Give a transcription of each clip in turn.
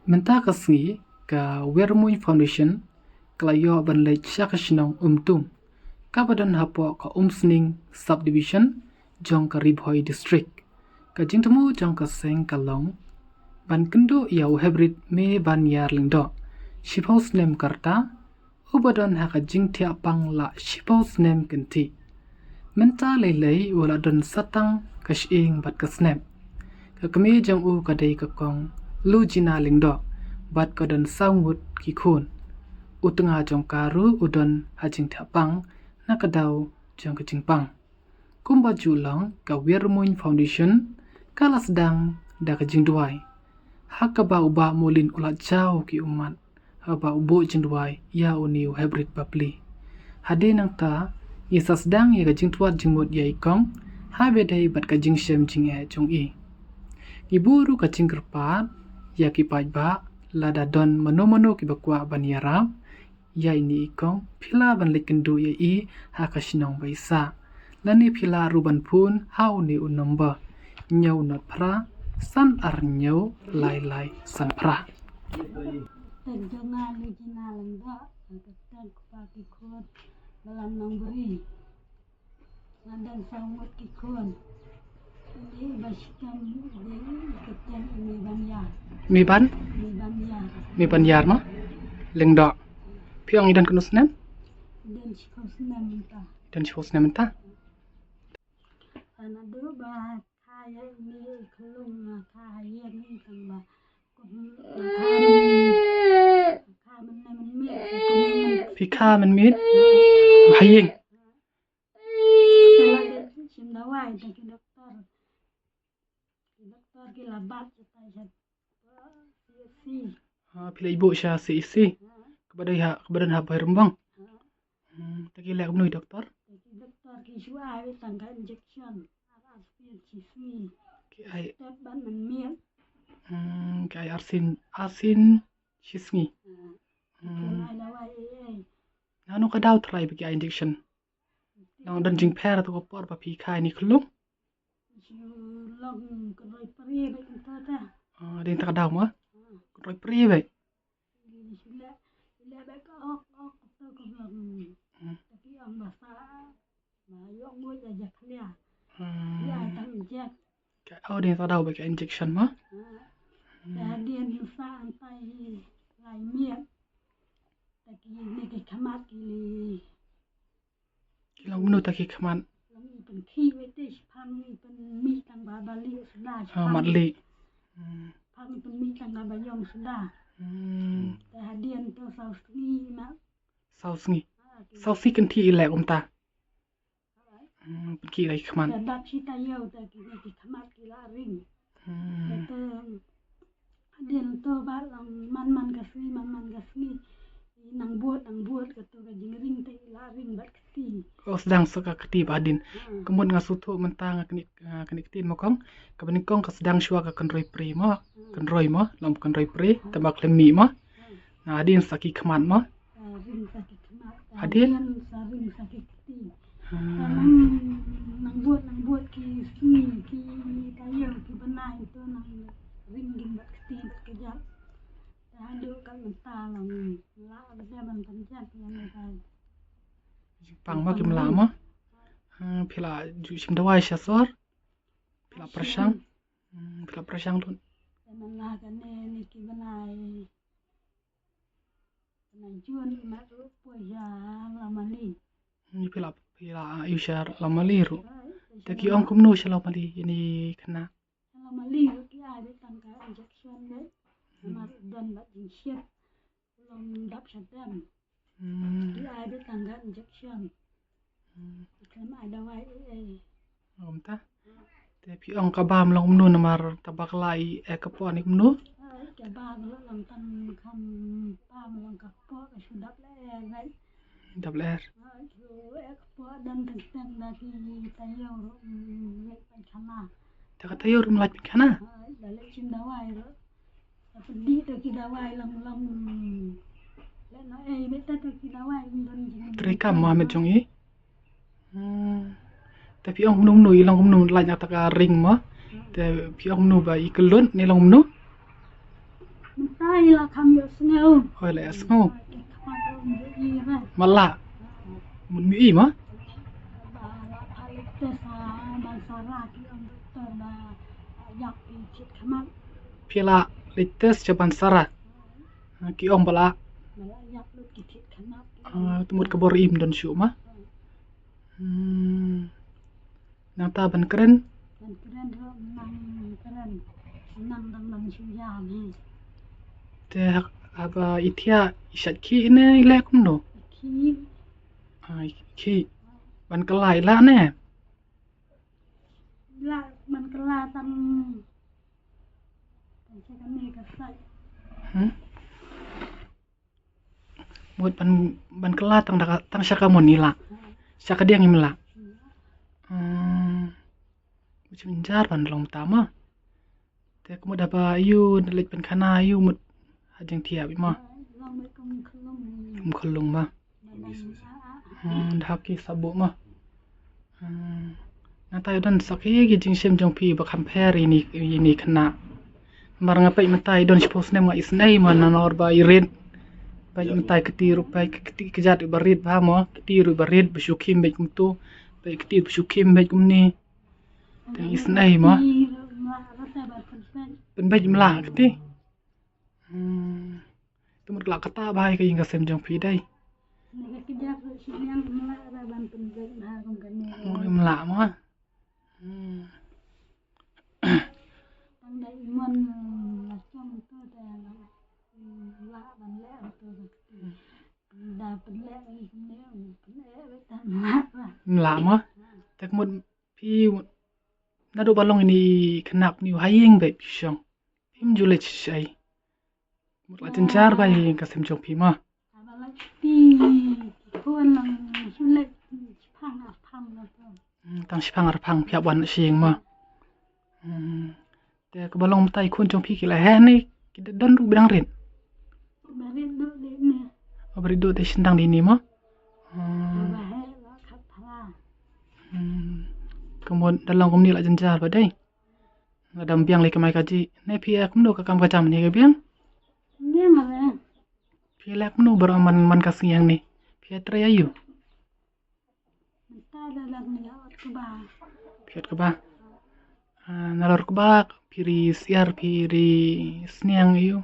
Menta kasngi ka Wermui Foundation kalayo banlej syakashnong tum kabadan hapo ka Sning Subdivision jong ka Ribhoi District ka jingtemu jong ka Seng Kalong ban kendo yau hybrid me ban yar lindo shipos nem karta ubadan haka jingtia pang la shipos nem kenti menta lelei wala don satang kashing bat ka snap ka kami jong u kadai ka kong lu jina lindo bat kadan saungut ki khun utunga jong karu udon hajing thapang nakadaw jong kajing pang kumba julong ka Wermui Foundation kala sedang da kajing duai hakaba uba mulin ulat jauh ki umat haba ubo jindwai ya uniu hybrid papli hade nang ta yesa sedang ya kajing tuat jingmut ya ikong habe dai bat kajing shem jing e jong i iburu kajing kerpat ya ki pajba lada don mano-mano ki bakwa ban yarab ya ini ikong pila ban lekendu ya i hakashinong baisa lani pila ruban pun hau ni unomba nyau not pra san ar nyau lai san pra Terdengar lejina lengga, ketan kupaki kun dalam nombori, nadang sangut kikun. Ini basikam di ketan ini banyar. mi ban Ini banyar. ma lengdo piang idan kunusnem Dan sikos namenta. dan shosnem ta Anak dulu bah kaya ini kelung kaya ini tambah. pika man mit haying Simdawai taki doktor kilabat saya si pila ibu sya si isi kebadan ha bai rembang taki lek menui doktor doktor kisua tangga injection aspin sismi ki ai tet ban men ki ai asin shisngi ai dawai nanu kadaw try bagi injection nang dan jing per to por pa pika ni khulung long roi pari betul ta din ta kadaw ma roi pri bai sila bek ok to ko long tapi ang basa ma yo ngoi aja klia ya tang injek ka au din ta daw bagi injection ma Kemudian lusa antai lai miet taki ni ke kamat ki kilang menu taki khaman lang ipen khi wete pang ipen mi tang ba bali sudah matli pang ipen mi tang ba yong sudah kemudian to saus ni na sausi kan ti ilek ta ki lai khaman dat kita yo taki ni ke kamat ki la ring itu kemudian to ba lang man kasni nang buat katu ka jingring te la ring bat kati sedang suka keti badin kemudian ngasutu mentang kini keti mokong kebening kong sedang syua ka konroi pri mo konroi mo lam konroi pri tabak lemi mo na adin saki khaman mo ring sakit kemat adin ring sakit kati nang buat ki sni ki tayo ki benai itu nang ring bat kati kejap Hado kan mentah lang la ada ban pencet yang kai pang ma kim la mo pila ju sim dawai sha sor pila prasang tun menlah kan ni ki benai juan ma ru poja lamali ni pila yushar lamaliru taki ong kumno sha lamali ini kena lamali ki ada tangka injection de Mar dan bat injek belum dap sadam dia ada tangga injection kan ada wai ta tapi ong kabam long mnu namar tabak lai kapon ni mnu ke ba lo lang tan kam pam lang kapo ke sudah le double r kapo dan tentang dari tayo le pancana ta tayo rum laj kana dale cindawai ro pedih tu kita wai lang leno beta tu kita wai don Trika Muhammad jong i tapi ong mnu ilang mnu laj ta ring mo te pi ong mnu ba ikelun ni long mnu Minta hai là kham yo sneu hoi le asngo ki khamat rom yi ra mala mun mi ma ba la phalik te sa ban sara ki om doktor ba yak pi chit khamat pila lites japan sara ki ong bala ba yak lu ki chit khamat tumut kabor im don syu ma nang ta ban keren dan keren ro keren nang dang dang shu ya ni te aba ithia isat ki ne ile kum no ki ki ban kalai la ne la man kala tamใช้กันนี่ก็ใส่ mut ban kala tang syaka mon ni la syaka dia ngim la macam jar ban long tama te kumud apa ayu nelit ban kana ayu mut ajeng tiap ma ลองไปกงคลง khulung ma dak ki sabu ma na tayo dan sakhi gi jing sem jong pi ba compare ini kana mar ngapai matai don suppose nem nga isnai man nor ba irit ba matai ketiru ba kejat barit ba mo ketiru barit besyukim ba kumtu ba ketir besyukim ba kumni tang isnai ma ben ba jimla keti tumut la kata ba ka ing sem jong pi daiนี่ก็จะคือสิ่งyangมาระบันเป็นเรื่องหาของกันนี่ mla ma ตั้งแต่มันละช่วงตัวแต่ละบันแล้วตัวดาเป็นแล้วอีกแล้วเป็นแล้วไปตามมาว่า mla ma te kumud pi na do balong ini kenap ni haying ba pyong pim julet sai mut la cencar ba ka sem jong pi ma อะไรตีคนลังชุเล็กพังแล้วก็ tang sipang arpang pia wan sing ma te ka balong tai kun jong pi ki la he ni ki don ru bidang rin บริดูดีเนี่ย abri do te sindang di ni ma บาให้แล้วขับพลา kemudian dalam kum ni la cencar ba dai ngadam biang le kamai kaji ne pi kum do ka kam ka jam ni ka biang เนี่ยมาเลย pi la kum no beraman man ka siang ni pi tra ayu มันตาดังเนี่ยก็บา pi ka ba nalor ka ba piri siar piri sniang ayu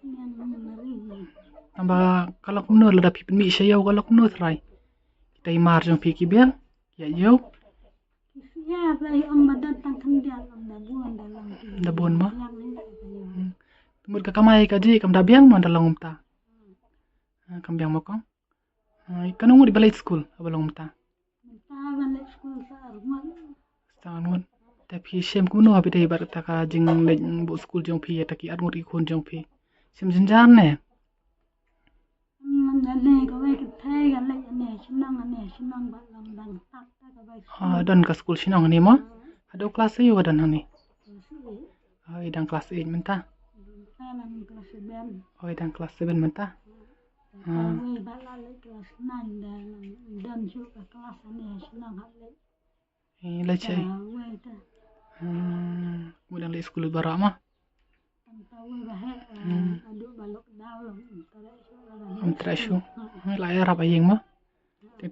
เนี่ยมันมารี Namba kalau kum no la pi mi sayau kalau kum no trai kita imar jong pi ki biang ya yo ยาไปอมบัดตั้งคันเดียวอมดาบวนดาลัง da bon ma ยังนี่ tumut ka kamai kaji kam da biang ma dalang umta kam biang mo kong kanung di balai school abalong umta มันตาวันเล็กสกุลสะอาดมัน stangun tapi sem kum no abi dai bar ta ka jing le bu school jong pi ta ki arngut ikun jong pi sem jinjan ne มันเนี่ยก็ไว้กับไทยกันเลยเนี่ยฉันนั่งบัดลำดังตักก็ไป dan ka school sinong ni mo ado kelas ayu dan hani dan kelas 8 menta ถ้ามันกระสุนแบบ dan kelas 7 menta ถ้าเว้ยบ้านละเล็กกระสุนนั่นเดินชุกกับกระสุนเนี่ยฉันนั่งหัดเล็ก le แต่ chai เว้ยแต่ kemudian le school bara ma ตั้งแต่เว้ยบ้าให้ดูบาลกดาวลงแต่ละช่วงละ Trashu. La era ba yeng ma.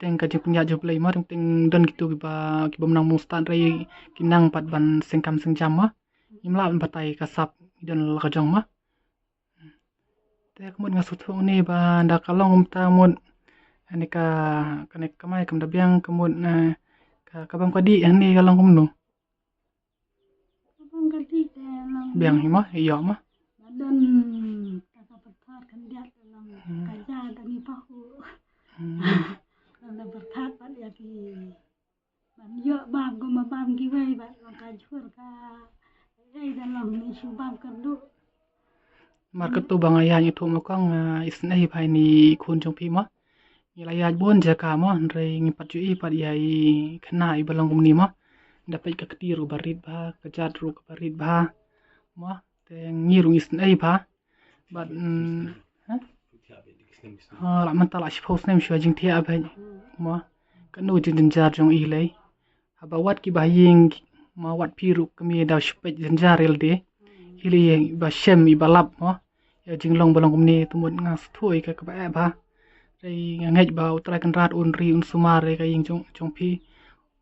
Teng ka jing punya job lai ma teng don gitu ki ba menang mustan rai kinang pat ban sengkam sengjam ma. Imla ban patai kasap don la ka jong ma. Te kemudian ngasut thong ni ba nda kalong ta mun ani ka kanek kamai kam da biang kemudian ka bam ka di ani kalong kum no. ต้องกันที่แต่ลง Biang hi ma iyo ma. เดินตะกับทอดขันยัดลงกระจายตะมีพะหูลงประทัดปัดยากีมันเยอะบางก็มาบางกี่ไว้แบบลงการช่วยกาได้แต่ลงมีชูบางกันดู Market tu bang ayah itu mo kang isnai pai ni kun jong pi ma. Ila ya bon jaka ma rai ngipat ju i pat yai khana i balong kum ni ma. Dapat ka ketiru barit ba kejat ru ka barit ba ma te ngiru isnai ba but la manta la suppose nem shwa jing thia ba ma kanu jin jar jong i lai aba wat ki ba ying ma wat piru kami da shpet jin jar el de ili ba shem i balap ma ya jing long balong kumni tumut nga sthui ka ba ba dei ngej ba utrai kan rat un ri un sumar re ka ying chong phi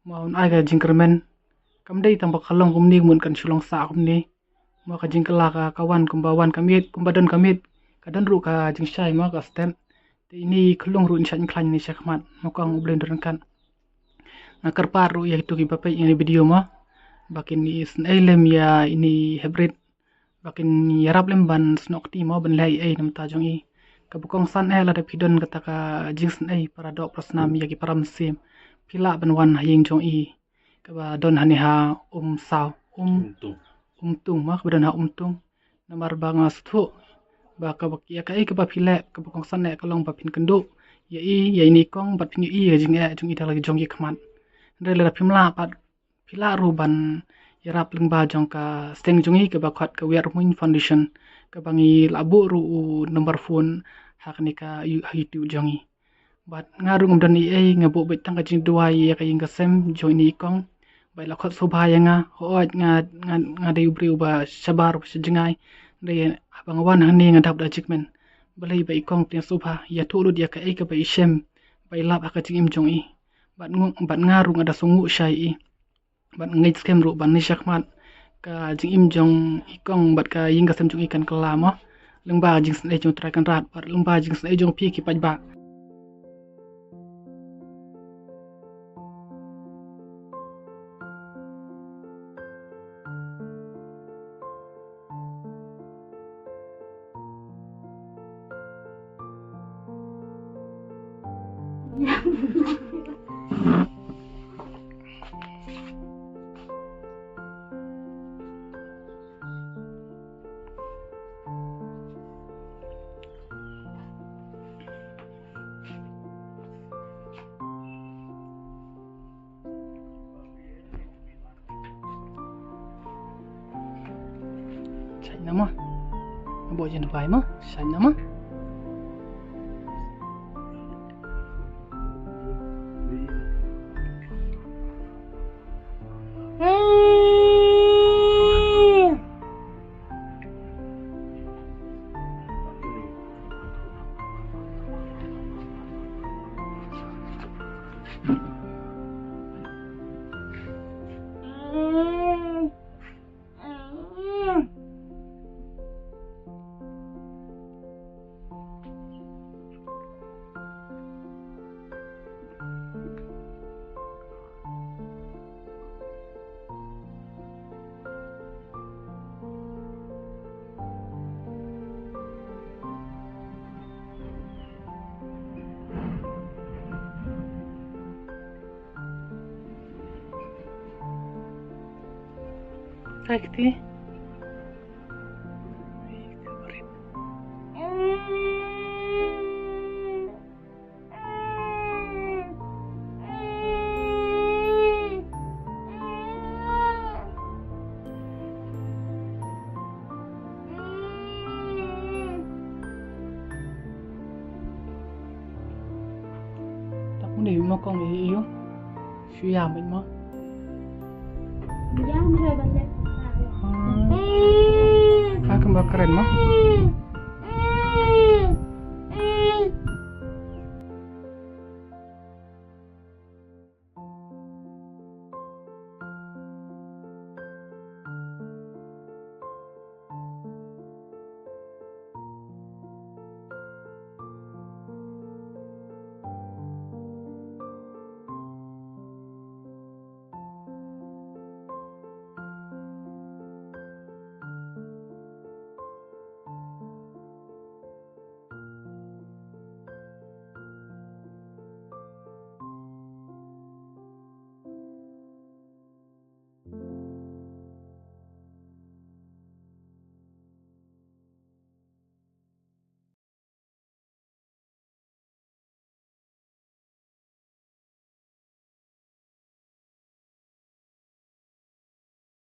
ma un ai ka jing kermen kam dei tam ba khalong kumni mun kan chulong sa kumni ma ka jing kala ka kawan kumbawan kamit kumbadan kamit kadan ru ka jing shai ma ka stem te ini khlong ru inshan khlan ni shakmat ma kang blender kan na karpar ru ya itu ki bapai ini video ma bakin ni snailem ya ini hybrid bakin yarap lem ban snok ti mo ban lai nam ta jong i ka bukong san la da pidon kata ka jings para dok prasnam ya ki param sim pila ban wan hayeng jong i ka ba don hani ha saw tung ma ka dan ha tung namar banga sthu ba ka bak ya ka ka ba pile ka bukong san ka long ba pin kendu ya ini kong bat pin i ya jing jong i lagi jong i khman re la pimla pat pila ruban yarap ling ba jong ka steng jong i ka ba khat ka wer muin foundation ka bangi labu ru number phone hak ni ka hitu jong i bat ngaru ngom dan i ngabu bet tang ka jing dua ya ka ying ka sem jong ni kong bai la khat sobha ya nga hoat nga de ubri ba sabar ba jingai de abang wan hani nga dap da jikmen balai bai kong tin sobha ya thulu dia ka ka bai shem bai lap aka jing im jong i bat ngaru ngada sungu shai i bat ngai scam ru ban ni shakmat ka jing im jong ikong bat ka ying ka sem jong ikan kelama lengba jing snai jong trai kan rat bat lengba jing snai jong pi ki paj ba Ya. chai nama bo jen vai ma chai nama sakti để mà con để yêu suy giảm mình mà Ya, mira, balik. keren mah